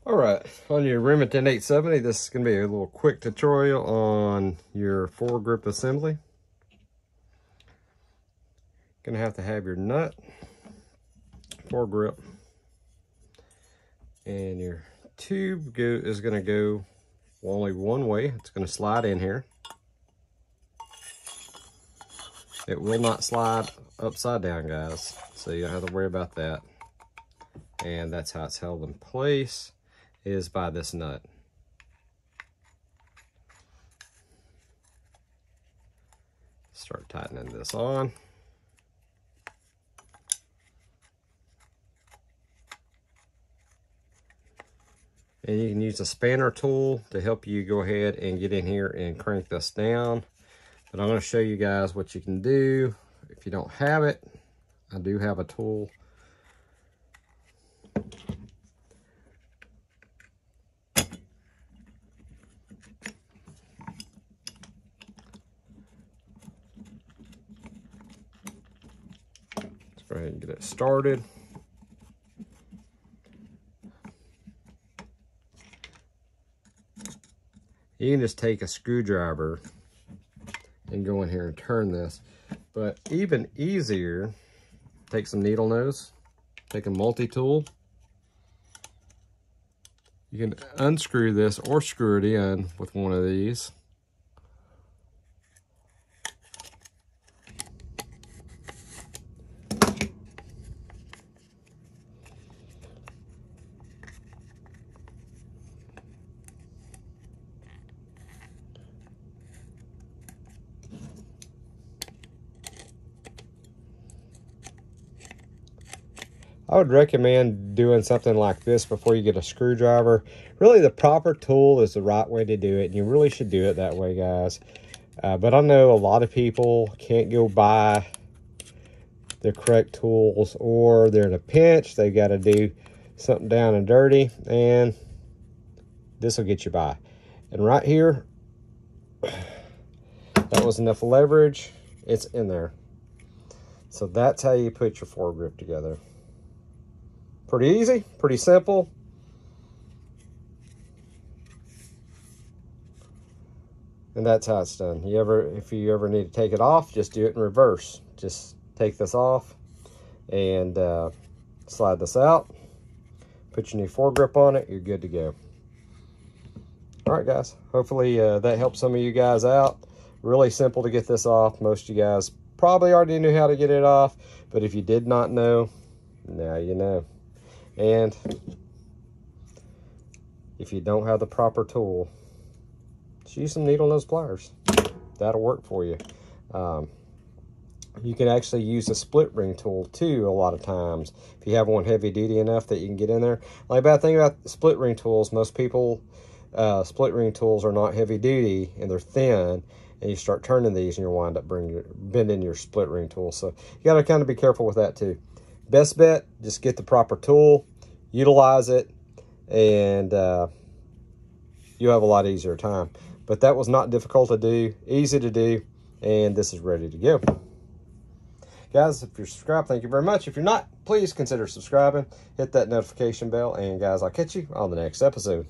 All right, on your Remington 870, this is going to be a little quick tutorial on your foregrip assembly. Going to have your nut, foregrip, and your tube is going to go only one way. It's going to slide in here. It will not slide upside down, guys, so you don't have to worry about that. And that's how it's held in place, is by this nut. Start tightening this on. And you can use a spanner tool to help you go ahead and get in here and crank this down. But I'm going to show you guys what you can do if you don't have it. I do have a tool. Let's go ahead and get it started. You can just take a screwdriver and go in here and turn this. But even easier, take some needle nose, take a multi-tool. You can unscrew this or screw it in with one of these. I would recommend doing something like this before you get a screwdriver. Really, the proper tool is the right way to do it, and you really should do it that way, guys. But I know a lot of people can't go buy the correct tools, or they're in a pinch. They got to do something down and dirty, and this will get you by. And right here, that was enough leverage. It's in there. So that's how you put your foregrip together. Pretty easy, pretty simple. And that's how it's done. If you ever need to take it off, just do it in reverse. Just take this off and slide this out. Put your new foregrip on it, you're good to go. All right, guys. Hopefully that helps some of you guys out. Really simple to get this off. Most of you guys probably already knew how to get it off, but if you did not know, now you know. And if you don't have the proper tool, just use some needle nose pliers. That'll work for you. You can actually use a split ring tool too a lot of times. If you have one heavy duty enough that you can get in there. Like, bad thing about split ring tools, most people, split ring tools are not heavy duty and they're thin. And you start turning these and you'll wind up bending your split ring tool. So you got to kind of be careful with that too. Best bet, just get the proper tool, utilize it, and you'll have a lot easier time. But that was not difficult to do, easy to do, and this is ready to go. Guys, if you're subscribed, thank you very much. If you're not, please consider subscribing, hit that notification bell, and guys, I'll catch you on the next episode.